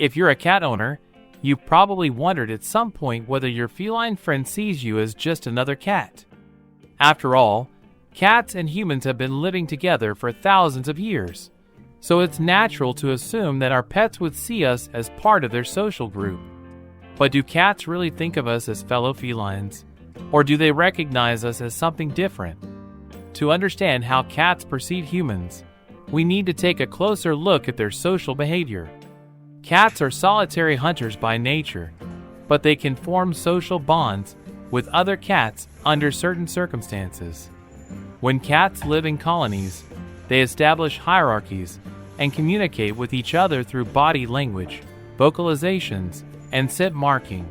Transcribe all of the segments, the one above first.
If you're a cat owner, you probably wondered at some point whether your feline friend sees you as just another cat. After all, cats and humans have been living together for thousands of years, so it's natural to assume that our pets would see us as part of their social group. But do cats really think of us as fellow felines, or do they recognize us as something different? To understand how cats perceive humans, we need to take a closer look at their social behavior. Cats are solitary hunters by nature, but they can form social bonds with other cats under certain circumstances. When cats live in colonies, they establish hierarchies and communicate with each other through body language, vocalizations, and scent marking.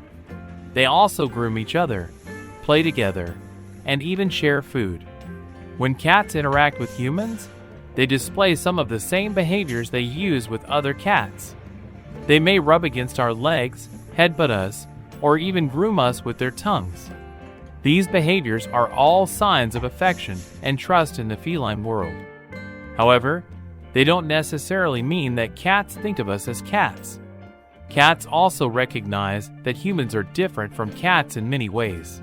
They also groom each other, play together, and even share food. When cats interact with humans, they display some of the same behaviors they use with other cats. They may rub against our legs, headbutt us, or even groom us with their tongues. These behaviors are all signs of affection and trust in the feline world. However, they don't necessarily mean that cats think of us as cats. Cats also recognize that humans are different from cats in many ways.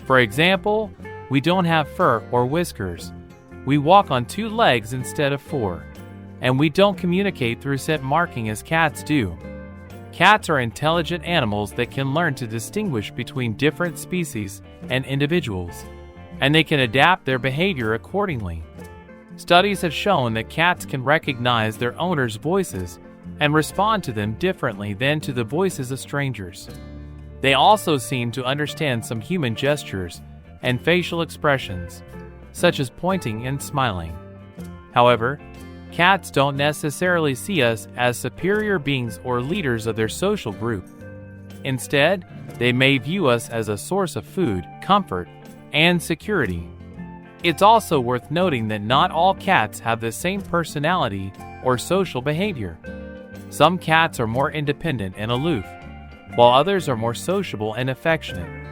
For example, we don't have fur or whiskers. We walk on 2 legs instead of 4. And we don't communicate through scent marking as cats do. Cats are intelligent animals that can learn to distinguish between different species and individuals, and they can adapt their behavior accordingly. Studies have shown that cats can recognize their owners' voices and respond to them differently than to the voices of strangers. They also seem to understand some human gestures and facial expressions, such as pointing and smiling. However, cats don't necessarily see us as superior beings or leaders of their social group. Instead, they may view us as a source of food, comfort, and security. It's also worth noting that not all cats have the same personality or social behavior. Some cats are more independent and aloof, while others are more sociable and affectionate.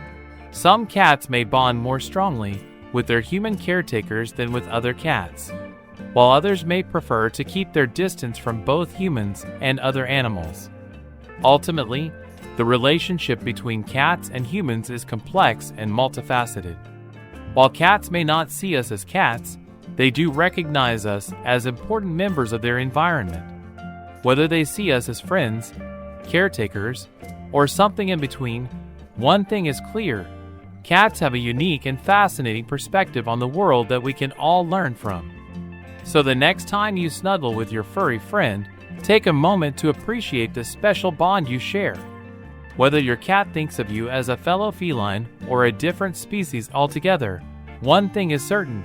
Some cats may bond more strongly with their human caretakers than with other cats, while others may prefer to keep their distance from both humans and other animals. Ultimately, the relationship between cats and humans is complex and multifaceted. While cats may not see us as cats, they do recognize us as important members of their environment. Whether they see us as friends, caretakers, or something in between, one thing is clear: cats have a unique and fascinating perspective on the world that we can all learn from. So the next time you snuggle with your furry friend, take a moment to appreciate the special bond you share. Whether your cat thinks of you as a fellow feline or a different species altogether, one thing is certain: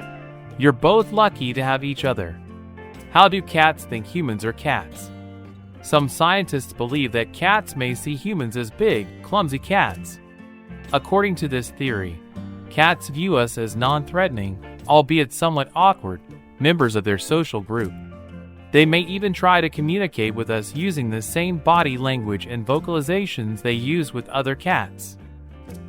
you're both lucky to have each other. How do cats think humans are cats? Some scientists believe that cats may see humans as big, clumsy cats. According to this theory, cats view us as non-threatening, albeit somewhat awkward, members of their social group. They may even try to communicate with us using the same body language and vocalizations they use with other cats.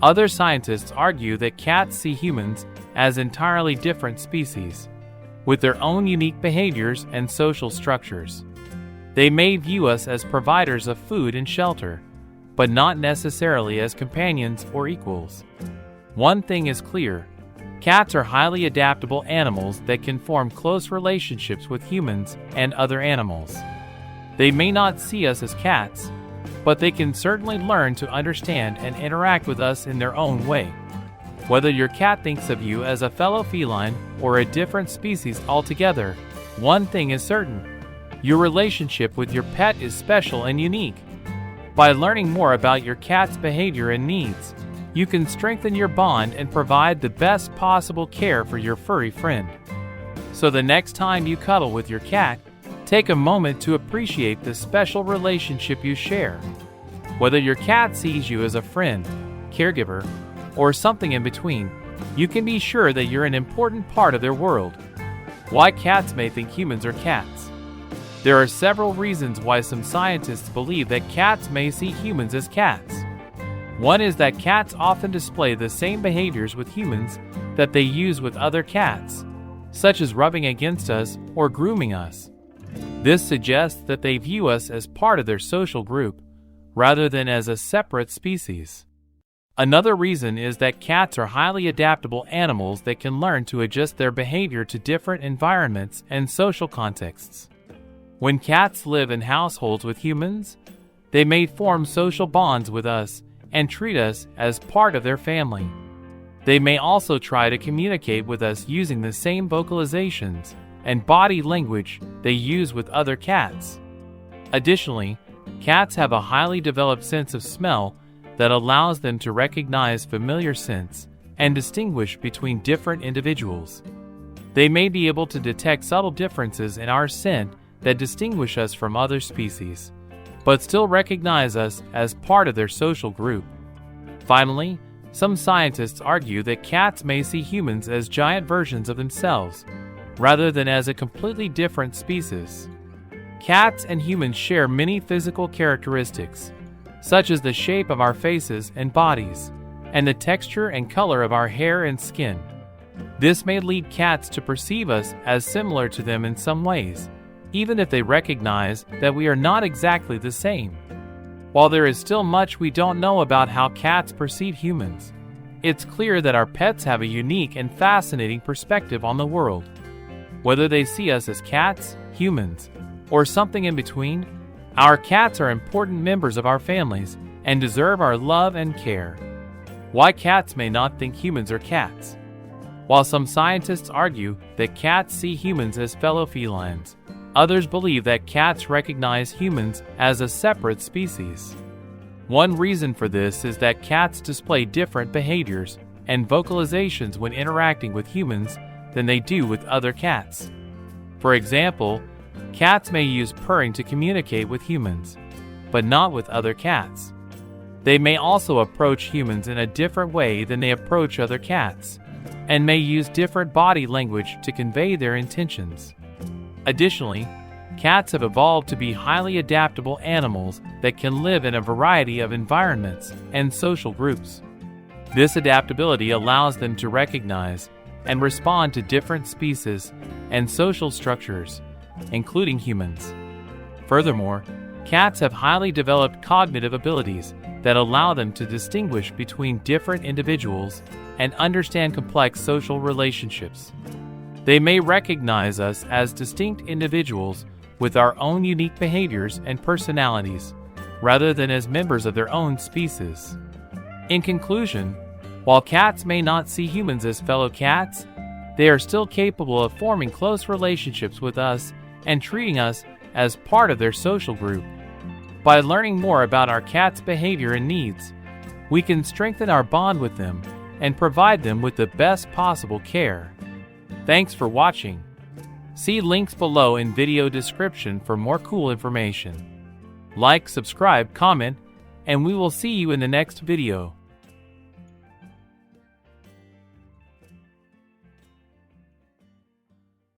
Other scientists argue that cats see humans as entirely different species, with their own unique behaviors and social structures. They may view us as providers of food and shelter, but not necessarily as companions or equals. One thing is clear: cats are highly adaptable animals that can form close relationships with humans and other animals. They may not see us as cats, but they can certainly learn to understand and interact with us in their own way. Whether your cat thinks of you as a fellow feline or a different species altogether, one thing is certain: your relationship with your pet is special and unique. By learning more about your cat's behavior and needs, you can strengthen your bond and provide the best possible care for your furry friend. So the next time you cuddle with your cat, take a moment to appreciate the special relationship you share. Whether your cat sees you as a friend, caregiver, or something in between, you can be sure that you're an important part of their world. Why cats may think humans are cats. There are several reasons why some scientists believe that cats may see humans as cats. One is that cats often display the same behaviors with humans that they use with other cats, such as rubbing against us or grooming us. This suggests that they view us as part of their social group, rather than as a separate species. Another reason is that cats are highly adaptable animals that can learn to adjust their behavior to different environments and social contexts. When cats live in households with humans, they may form social bonds with us and treat us as part of their family. They may also try to communicate with us using the same vocalizations and body language they use with other cats. Additionally, cats have a highly developed sense of smell that allows them to recognize familiar scents and distinguish between different individuals. They may be able to detect subtle differences in our scent that distinguish us from other species, but still recognize us as part of their social group. Finally, some scientists argue that cats may see humans as giant versions of themselves, rather than as a completely different species. Cats and humans share many physical characteristics, such as the shape of our faces and bodies, and the texture and color of our hair and skin. This may lead cats to perceive us as similar to them in some ways, even if they recognize that we are not exactly the same. While there is still much we don't know about how cats perceive humans, it's clear that our pets have a unique and fascinating perspective on the world. Whether they see us as cats, humans, or something in between, our cats are important members of our families and deserve our love and care. Why cats may not think humans are cats. While some scientists argue that cats see humans as fellow felines, others believe that cats recognize humans as a separate species. One reason for this is that cats display different behaviors and vocalizations when interacting with humans than they do with other cats. For example, cats may use purring to communicate with humans, but not with other cats. They may also approach humans in a different way than they approach other cats, and may use different body language to convey their intentions. Additionally, cats have evolved to be highly adaptable animals that can live in a variety of environments and social groups. This adaptability allows them to recognize and respond to different species and social structures, including humans. Furthermore, cats have highly developed cognitive abilities that allow them to distinguish between different individuals and understand complex social relationships. They may recognize us as distinct individuals with our own unique behaviors and personalities, rather than as members of their own species. In conclusion, while cats may not see humans as fellow cats, they are still capable of forming close relationships with us and treating us as part of their social group. By learning more about our cat's behavior and needs, we can strengthen our bond with them and provide them with the best possible care. Thanks for watching. See links below in video description for more cool information. Like, subscribe, comment, and we will see you in the next video.